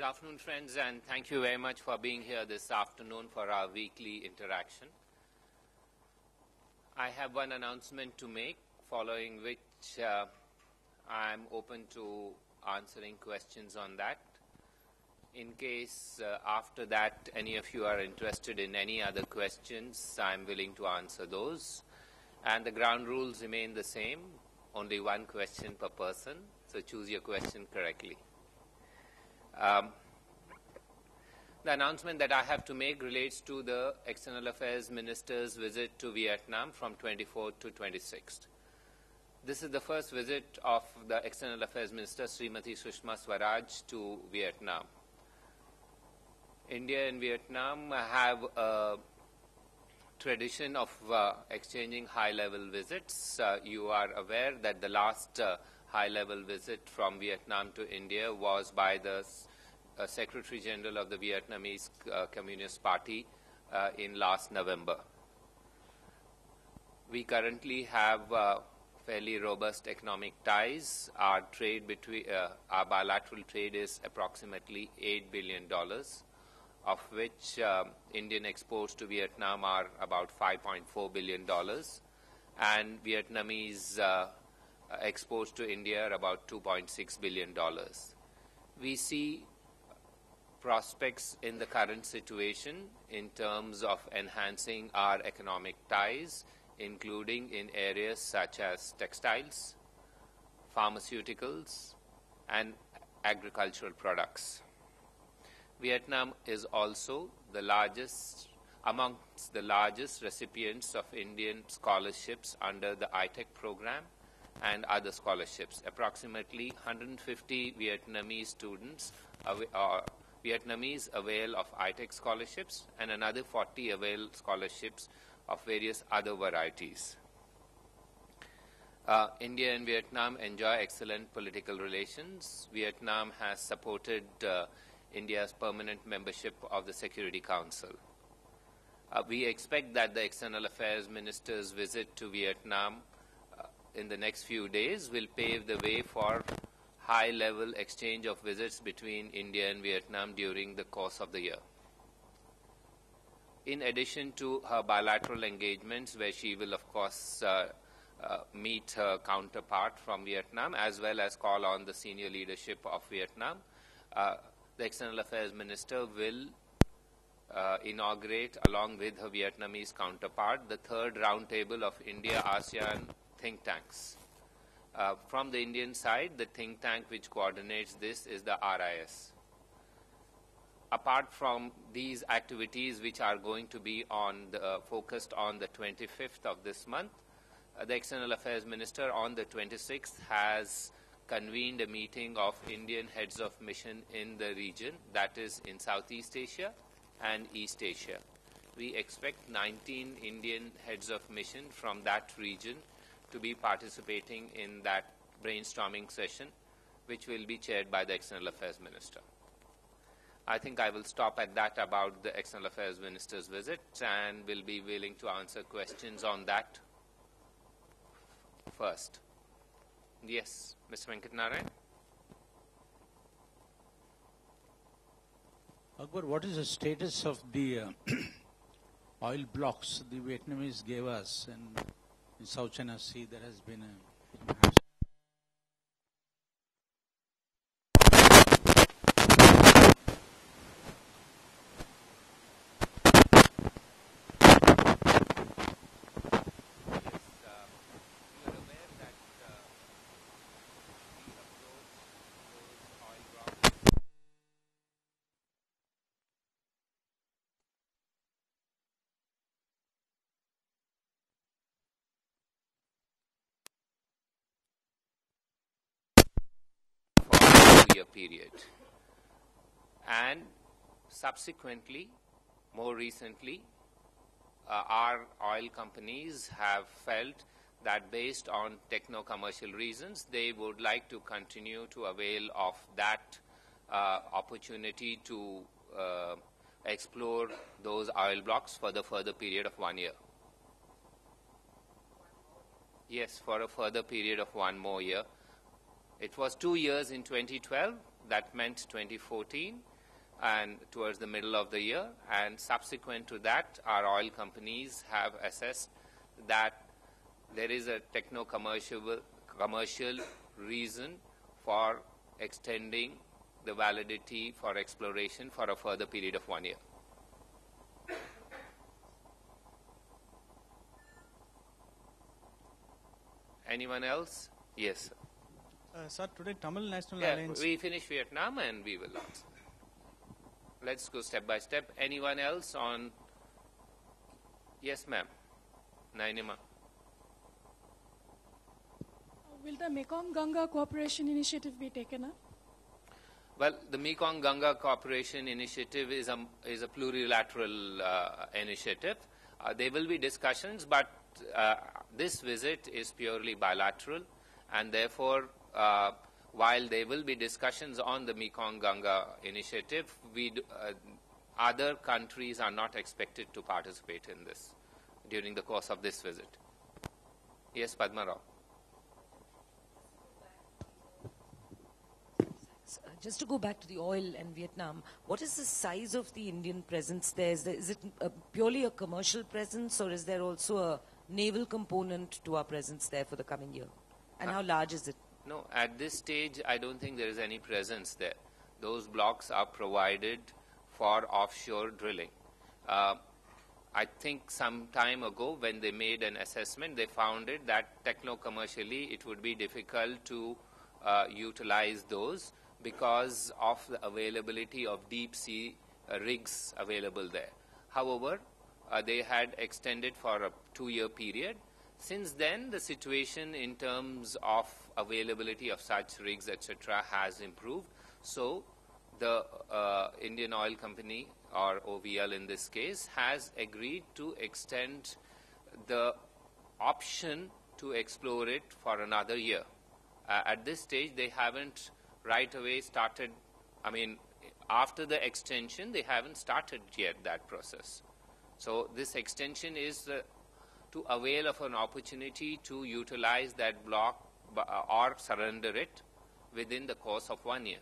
Good afternoon, friends, and thank you very much for being here this afternoon for our weekly interaction. I have one announcement to make, following which I am open to answering questions on that. In case after that any of you are interested in any other questions, I am willing to answer those. And the ground rules remain the same, only one question per person, so choose your question correctly. The announcement that I have to make relates to the External Affairs Minister's visit to Vietnam from 24th to 26th. This is the first visit of the External Affairs Minister, Srimati Sushma Swaraj, to Vietnam. India and Vietnam have a tradition of exchanging high-level visits. You are aware that the last high-level visit from Vietnam to India was by the Secretary General of the Vietnamese Communist Party in last November. We currently have fairly robust economic ties. Our trade between our bilateral trade is approximately $8 billion, of which Indian exports to Vietnam are about $5.4 billion, and Vietnamese exports to India are about $2.6 billion. We see prospects in the current situation in terms of enhancing our economic ties, including in areas such as textiles, pharmaceuticals, and agricultural products. Vietnam is also the largest, amongst the largest recipients of Indian scholarships under the ITEC program and other scholarships. Approximately 150 Vietnamese students Vietnamese avail of ITEC scholarships, and another 40 avail scholarships of various other varieties. India and Vietnam enjoy excellent political relations. Vietnam has supported India's permanent membership of the Security Council. We expect that the External Affairs Minister's visit to Vietnam in the next few days will pave the way for high-level exchange of visits between India and Vietnam during the course of the year. In addition to her bilateral engagements, where she will, of course, meet her counterpart from Vietnam, as well as call on the senior leadership of Vietnam, the External Affairs Minister will inaugurate, along with her Vietnamese counterpart, the third roundtable of India-ASEAN think tanks. From the Indian side, the think tank which coordinates this is the RIS. Apart from these activities, which are going to be focused on the 25th of this month, the External Affairs Minister on the 26th has convened a meeting of Indian heads of mission in the region, that is in Southeast Asia and East Asia. We expect 19 Indian heads of mission from that region to be participating in that brainstorming session, which will be chaired by the External Affairs Minister. I think I will stop at that about the External Affairs Minister's visit, and will be willing to answer questions on that first. Yes, Mr. Venkat Narayan. Akbar, what is the status of the oil blocks the Vietnamese gave us in South China Sea? There has been a period. And subsequently, more recently, our oil companies have felt that based on techno-commercial reasons, they would like to continue to avail of that opportunity to explore those oil blocks for the further period of 1 year. Yes, for a further period of 1 more year. It was 2 years in 2012, that meant 2014, and towards the middle of the year, and subsequent to that, our oil companies have assessed that there is a commercial reason for extending the validity for exploration for a further period of 1 year. Anyone else? Yes, sir. Sir, today Tamil National Yeah, Alliance. we finish Vietnam and we will answer. Let's go step by step. Anyone else on? Yes, ma'am. Nainima. Will the Mekong-Ganga Cooperation Initiative be taken up? Well, the Mekong-Ganga Cooperation Initiative is a plurilateral initiative. There will be discussions, but this visit is purely bilateral, and therefore, while there will be discussions on the Mekong-Ganga initiative, other countries are not expected to participate in this during the course of this visit. Yes, Padma Rao. Just to go back to the oil and Vietnam, what is the size of the Indian presence there? Is it purely a commercial presence, or is there also a naval component to our presence there for the coming year? And how large is it? No, at this stage, I don't think there is any presence there. Those blocks are provided for offshore drilling. I think some time ago, when they made an assessment, they found it that techno-commercially it would be difficult to utilize those because of the availability of deep sea rigs available there. However, they had extended for a 2-year period. Since then, the situation in terms of availability of such rigs, etc., has improved. So, the Indian Oil Company, or OVL in this case, has agreed to extend the option to explore it for another year. At this stage, they haven't right away started, after the extension, they haven't started yet that process. So this extension is to avail of an opportunity to utilize that block or surrender it within the course of 1 year.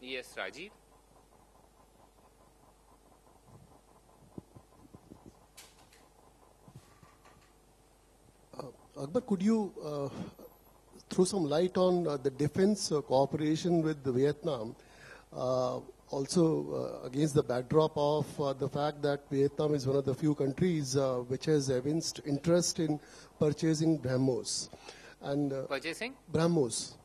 Yes, Rajiv? Akbar, could you throw some light on the defense cooperation with Vietnam, also against the backdrop of the fact that Vietnam is one of the few countries which has evinced interest in purchasing BrahMos. And Purchasing? BrahMos.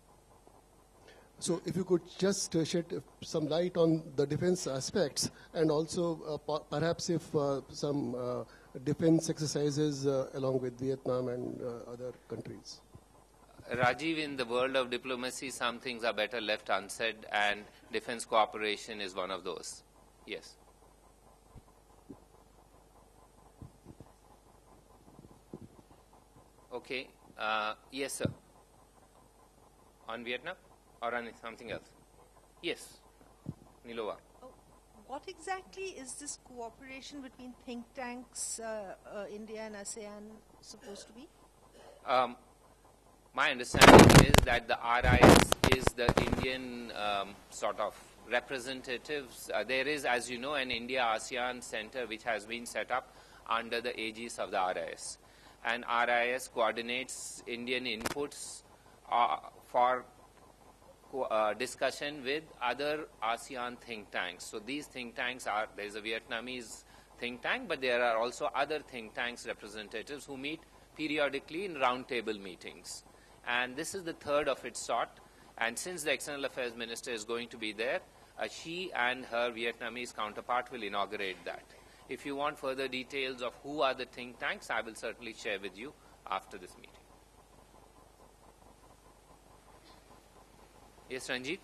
So if you could just shed some light on the defense aspects, and also perhaps if some defense exercises along with Vietnam and other countries. Rajiv, in the world of diplomacy, some things are better left unsaid, and defense cooperation is one of those. Yes. Okay. Yes, sir. On Vietnam or on something else? Yes. Niloa. What exactly is this cooperation between think tanks, India and ASEAN, supposed to be? My understanding is that the RIS is the Indian sort of representatives. There is, as you know, an India-ASEAN center which has been set up under the aegis of the RIS. And RIS coordinates Indian inputs for discussion with other ASEAN think tanks. So these think tanks are, there is a Vietnamese think tank, but there are also other think tanks representatives who meet periodically in roundtable meetings. And this is the third of its sort. And since the External Affairs Minister is going to be there, she and her Vietnamese counterpart will inaugurate that. If you want further details of who are the think tanks, I will certainly share with you after this meeting. Yes, Ranjit?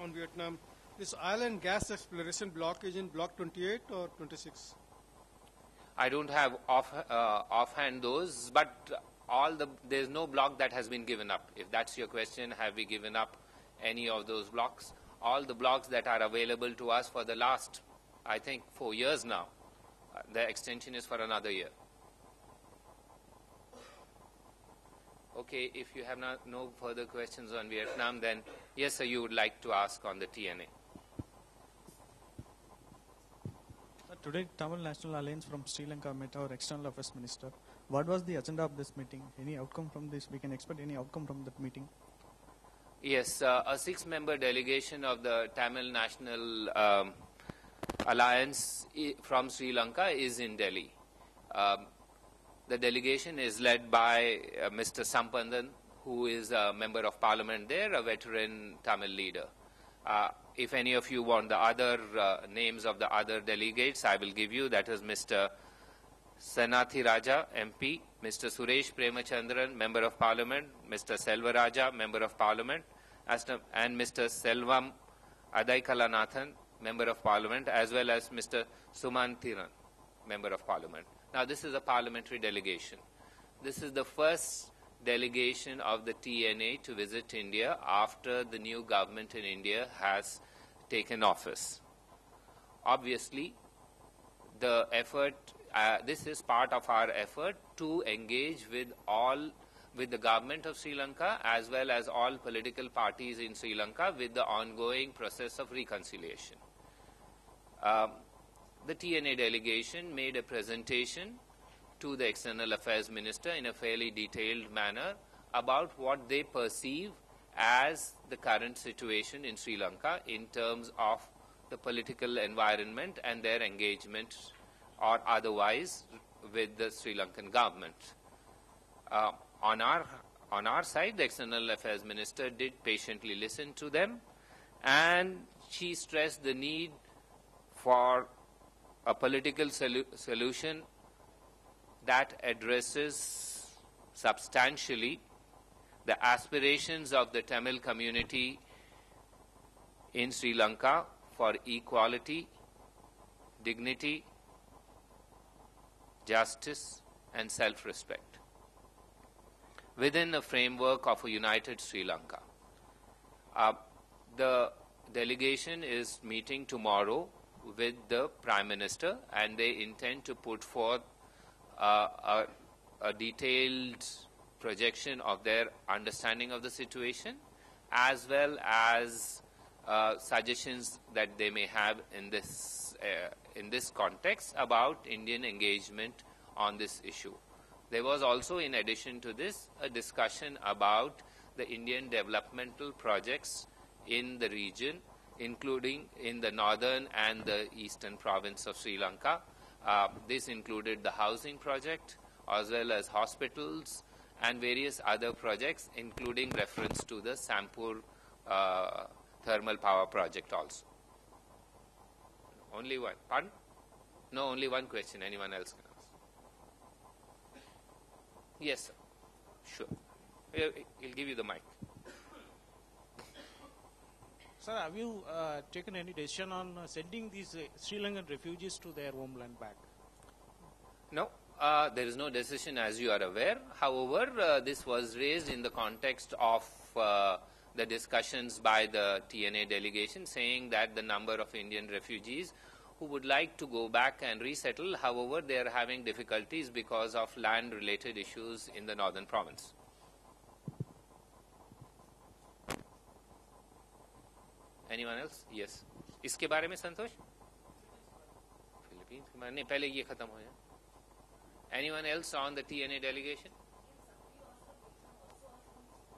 On Vietnam, this oil and gas exploration block is in block 28 or 26? I don't have offhand those, but there's no block that has been given up. If that's your question, have we given up any of those blocks? All the blocks that are available to us for the last, I think, 4 years now, the extension is for another year. Okay, if you have no further questions on Vietnam, then yes, sir, you would like to ask on the TNA. Today, Tamil National Alliance from Sri Lanka met our External Affairs Minister. What was the agenda of this meeting? Any outcome from this? We can expect any outcome from that meeting? Yes, a 6-member delegation of the Tamil National Alliance from Sri Lanka is in Delhi. The delegation is led by Mr. Sampandan, who is a member of parliament there, a veteran Tamil leader. If any of you want the other names of the other delegates, I will give you. That is Mr. Sanathi Raja, MP, Mr. Suresh Premachandran, Member of Parliament, Mr. Selva Raja, Member of Parliament, and Mr. Selvam Adaikalanathan, Member of Parliament, as well as Mr. Sumantiran, Member of Parliament. Now, this is a parliamentary delegation. This is the first delegation of the TNA to visit India after the new government in India has taken office. Obviously, the effort, this is part of our effort to engage with the government of Sri Lanka as well as all political parties in Sri Lanka with the ongoing process of reconciliation. The TNA delegation made a presentation to the External Affairs Minister in a fairly detailed manner about what they perceive as the current situation in Sri Lanka in terms of the political environment and their engagement or otherwise with the Sri Lankan government. On our side, the External Affairs Minister did patiently listen to them, and she stressed the need for a political solution that addresses substantially the aspirations of the Tamil community in Sri Lanka for equality, dignity, justice, and self-respect within the framework of a united Sri Lanka. The delegation is meeting tomorrow with the Prime Minister, and they intend to put forth a detailed projection of their understanding of the situation, as well as suggestions that they may have in this context about Indian engagement on this issue. There was also, in addition to this, a discussion about the Indian developmental projects in the region, including in the northern and the eastern province of Sri Lanka. This included the housing project, as well as hospitals and various other projects, including reference to the Sampur thermal power project also. Only one. Pardon? No, only one question. Anyone else can ask. Yes, sir. Sure. He'll give you the mic. Sir, have you taken any decision on sending these Sri Lankan refugees to their homeland back? No, there is no decision, as you are aware. However, this was raised in the context of the discussions by the TNA delegation, saying that the number of Indian refugees who would like to go back and resettle, however, they are having difficulties because of land-related issues in the northern province. Anyone else? Yes. इसके बारे में संतोष? Philippines के बारे में पहले ये खत्म हो जाए. Anyone else on the TNA delegation?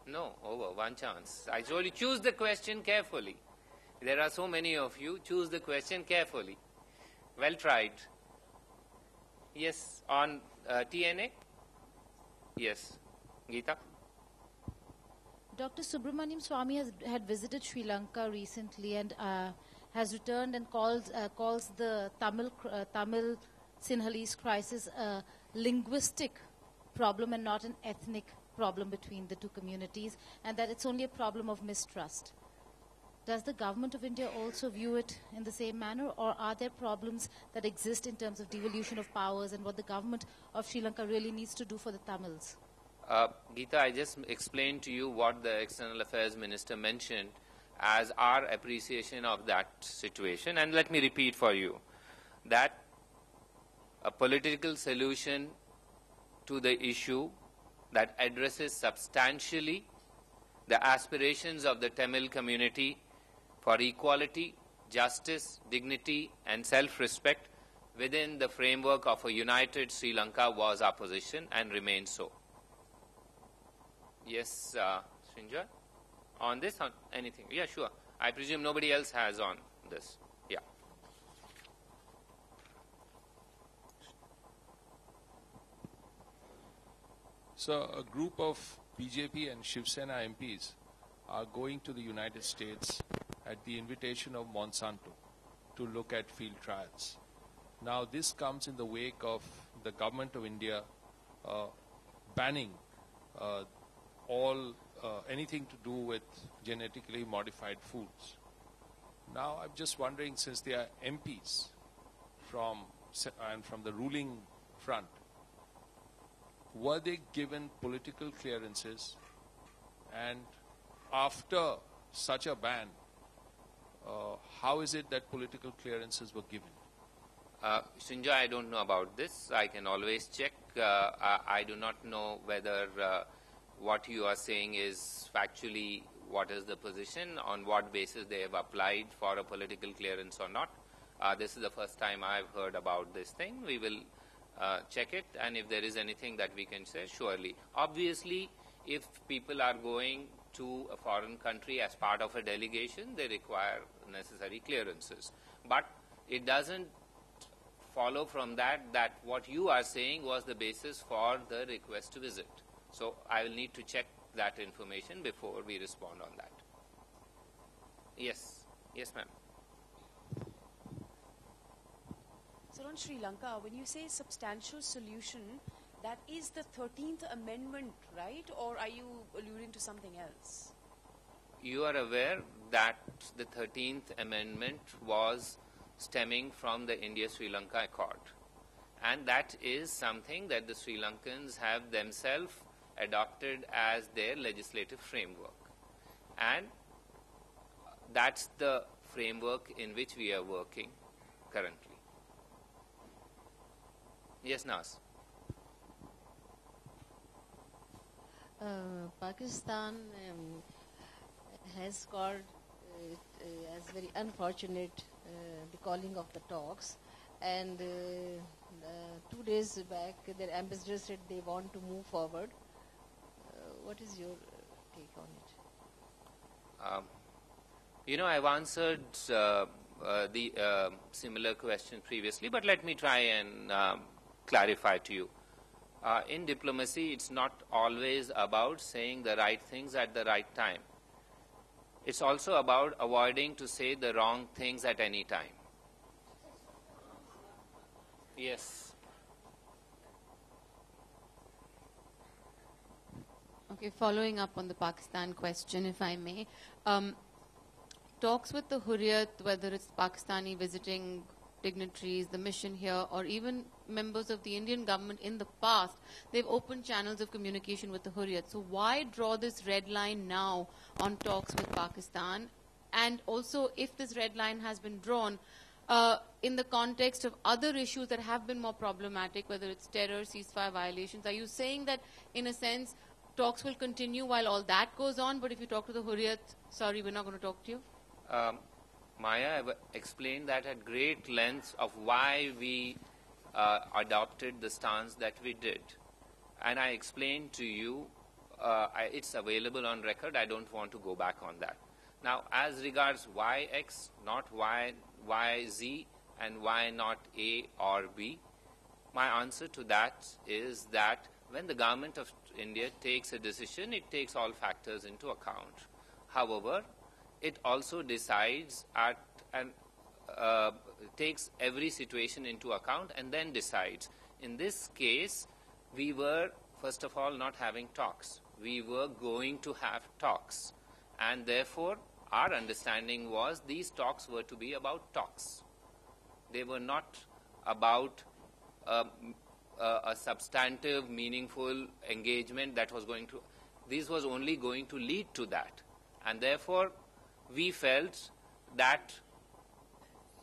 No, over, one chance. I told you, choose the question carefully. There are so many of you, choose the question carefully. Well tried. Yes, on TNA? Yes. Geeta? Dr. Subramaniam Swamy had visited Sri Lanka recently and has returned and calls the Tamil Sinhalese crisis a linguistic problem and not an ethnic problem between the two communities, and that it's only a problem of mistrust. Does the government of India also view it in the same manner, or are there problems that exist in terms of devolution of powers and what the government of Sri Lanka really needs to do for the Tamils? Geeta, I just explained to you what the External Affairs Minister mentioned as our appreciation of that situation. And let me repeat for you that a political solution to the issue that addresses substantially the aspirations of the Tamil community for equality, justice, dignity, and self-respect within the framework of a united Sri Lanka was our position and remains so. Yes, Srinjoy? On this, on anything? Yeah, sure. I presume nobody else has on this. Yeah. So a group of BJP and Shiv Sena MPs are going to the United States at the invitation of Monsanto to look at field trials. Now this comes in the wake of the government of India banning anything to do with genetically modified foods. Now I'm just wondering, since they are MPs from the ruling front, were they given political clearances, and after such a ban, how is it that political clearances were given? Srinjoy, I don't know about this. I can always check. I do not know whether what you are saying is factually what is the position, on what basis they have applied for a political clearance or not. This is the first time I've heard about this thing. We will check it, and if there is anything that we can say, surely. Obviously, if people are going to a foreign country as part of a delegation, they require necessary clearances. But it doesn't follow from that what you are saying was the basis for the request to visit. So I will need to check that information before we respond on that. Yes. Yes, ma'am. So on Sri Lanka, when you say substantial solution, that is the 13th Amendment, right? Or are you alluding to something else? You are aware that the 13th Amendment was stemming from the India-Sri Lanka Accord. And that is something that the Sri Lankans have themselves adopted as their legislative framework. And that's the framework in which we are working currently. Yes, Nas. Pakistan has called as very unfortunate the calling of the talks, and 2 days back their ambassador said they want to move forward. What is your take on it? You know, I've answered the similar question previously, but let me try and clarify to you. In diplomacy, it's not always about saying the right things at the right time. It's also about avoiding to say the wrong things at any time. Yes. Okay, following up on the Pakistan question, if I may. Talks with the Hurriyat, whether it's Pakistani visiting dignitaries, the mission here, or even members of the Indian government in the past, they've opened channels of communication with the Hurriyat. So why draw this red line now on talks with Pakistan? And also, if this red line has been drawn in the context of other issues that have been more problematic, whether it's terror, ceasefire violations, are you saying that, in a sense, talks will continue while all that goes on, but if you talk to the Hurriyat, sorry, we're not going to talk to you? Maya, I've explained that at great length of why we adopted the stance that we did. And I explained to you, it's available on record, I don't want to go back on that. Now, as regards why X, not why Z, and why not A or B, my answer to that is that when the government of India takes a decision, it takes all factors into account. However, it also decides takes every situation into account and then decides. In this case, we were, first of all, not having talks. We were going to have talks. And therefore, our understanding was these talks were to be about talks. They were not about a substantive, meaningful engagement that was going to, this was only going to lead to that. And therefore, we felt that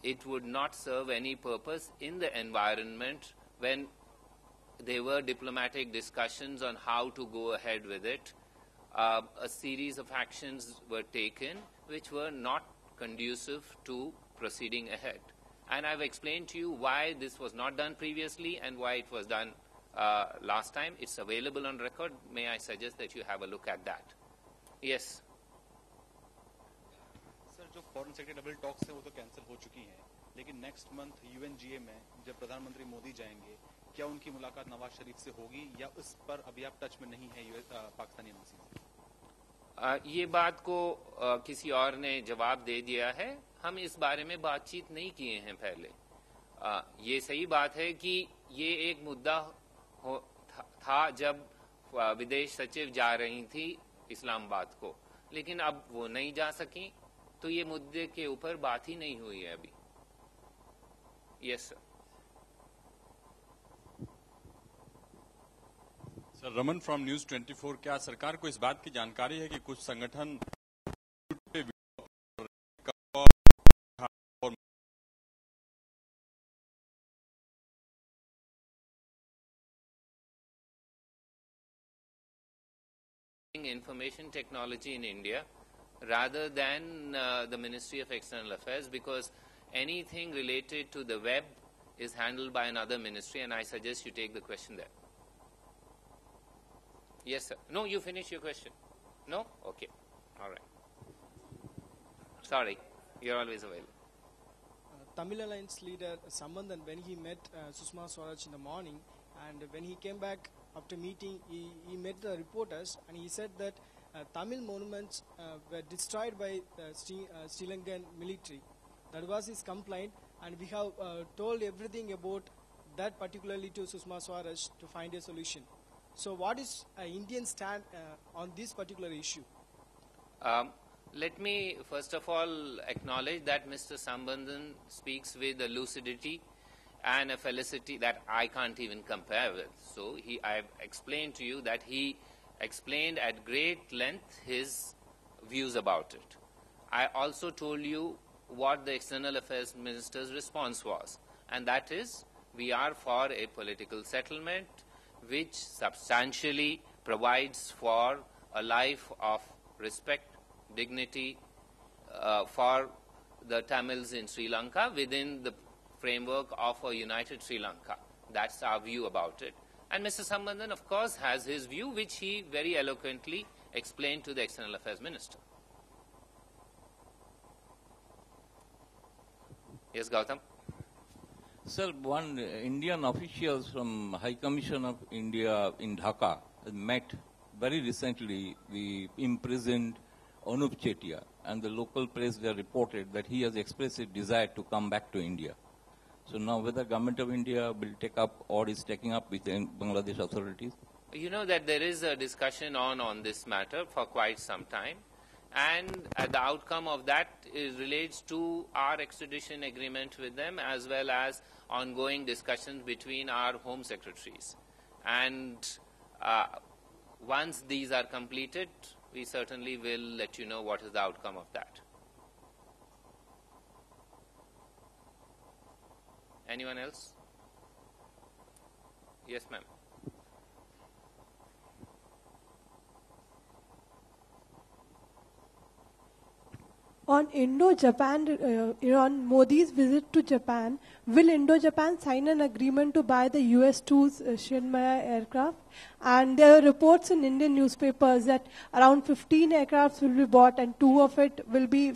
it would not serve any purpose in the environment when there were diplomatic discussions on how to go ahead with it. A series of actions were taken which were not conducive to proceeding ahead. And I've explained to you why this was not done previously and why it was done last time. It's available on record. May I suggest that you have a look at that? Yes. Sir जो foreign secretary double talks है वो तो cancel हो चुकी हैं, लेकिन next month UNGA में जब प्रधानमंत्री मोदी जाएंगे, क्या उनकी मुलाकात नवाज शरीफ से होगी या उस पर अभी आप टच में नहीं है पाकिस्तानी एम्बेसी से? ये बात को किसी और ने जवाब दे दिया है. हम इस बारे में बातचीत नहीं किए हैं पहले. ये सही बात है कि ये एक मुद्दा था जब विदेश सचिव जा रही थी इस्लामाबाद को, लेकिन अब वो नहीं जा सकी, तो ये मुद्दे के ऊपर बात ही नहीं हुई है अभी. Yes sir. Sir, Raman from news 24. क्या सरकार को इस बात की जानकारी है कि कुछ संगठन information technology in India rather than the Ministry of External Affairs, because anything related to the web is handled by another ministry, and I suggest you take the question there. Yes, sir. No, you finish your question. No? Okay. All right. Sorry. You're always available. Tamil Alliance leader Sambandhan, when he met Sushma Swaraj in the morning, and when he came back after meeting, he met the reporters, and he said that Tamil monuments were destroyed by Sri Lankan military. That was his complaint, and we have told everything about that, particularly to Sushma Swaraj, to find a solution. So what is Indian stand on this particular issue? Let me first of all acknowledge that Mr. Sambandhan speaks with a lucidity and a felicity that I can't even compare with. So I've explained to you that he explained at great length his views about it. I also told you what the External Affairs Minister's response was, and that is, we are for a political settlement which substantially provides for a life of respect, dignity for the Tamils in Sri Lanka within the framework of a united Sri Lanka. That's our view about it. And Mr. Sambandhan, of course, has his view, which he very eloquently explained to the External Affairs Minister. Yes, Gautam? Sir, one Indian officials from High Commission of India in Dhaka met very recently the imprisoned Anup Chetia, and the local press there reported that he has expressed a desire to come back to India. So now whether Government of India will take up or is taking up with the Bangladesh authorities? You know that there is a discussion on this matter for quite some time, and the outcome of that relates to our extradition agreement with them, as well as ongoing discussions between our home secretaries. And once these are completed, we certainly will let you know what is the outcome of that. Anyone else? Yes, ma'am. On Indo-Japan, on Modi's visit to Japan, will Indo-Japan sign an agreement to buy the US-2's Shinmaya aircraft? And there are reports in Indian newspapers that around 15 aircrafts will be bought, and 2 of it will be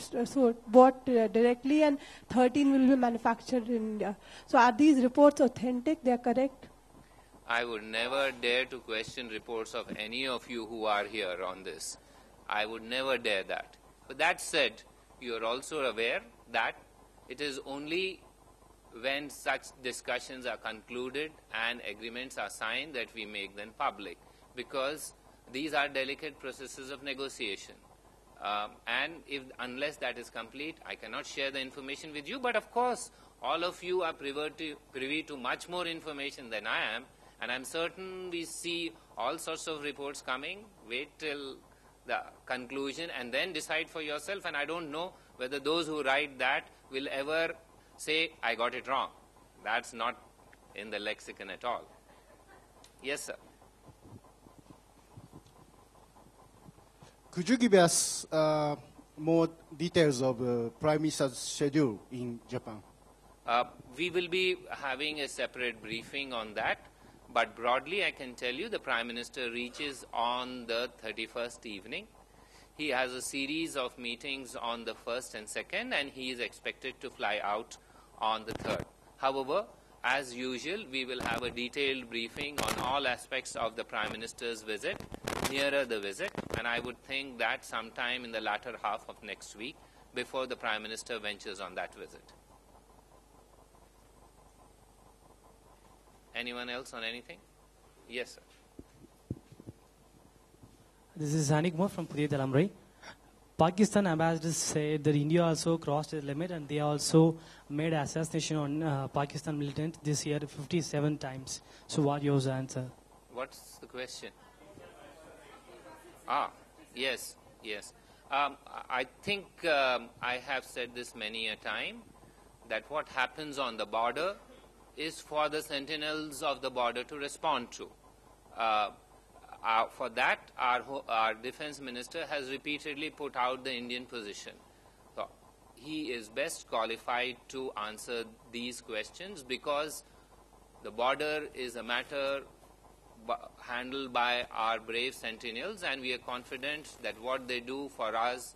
bought directly, and 13 will be manufactured in India. So are these reports authentic? They are correct? I would never dare to question reports of any of you who are here on this. I would never dare that. But that said, you are also aware that it is only when such discussions are concluded and agreements are signed that we make them public, because these are delicate processes of negotiation. And unless that is complete, I cannot share the information with you. But of course, all of you are privy to much more information than I am, and I'm certain we see all sorts of reports coming. Wait till the conclusion and then decide for yourself, and I don't know whether those who write that will ever say, I got it wrong. That's not in the lexicon at all. Yes, sir. Could you give us more details of Prime Minister's schedule in Japan? We will be having a separate briefing on that, but broadly I can tell you the Prime Minister reaches on the 31st evening. He has a series of meetings on the 1st and 2nd, and he is expected to fly out on the 3rd. However, as usual, we will have a detailed briefing on all aspects of the Prime Minister's visit, nearer the visit, and I would think that sometime in the latter half of next week, before the Prime Minister ventures on that visit. Anyone else on anything? Yes, sir. This is Zanik Moore from Puri Dalamrai. Pakistan ambassadors said that India also crossed the limit and they also made assassination on Pakistan militants this year 57 times. So what your answer? What's the question? Yes, yes. I think I have said this many a time, that what happens on the border is for the sentinels of the border to respond to. For that, our defense minister has repeatedly put out the Indian position. So he is best qualified to answer these questions because the border is a matter handled by our brave sentinels, and we are confident that what they do for us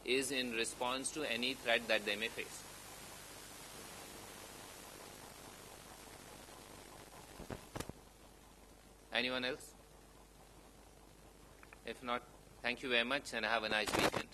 is in response to any threat that they may face. Anyone else? If not, thank you very much and have a nice weekend.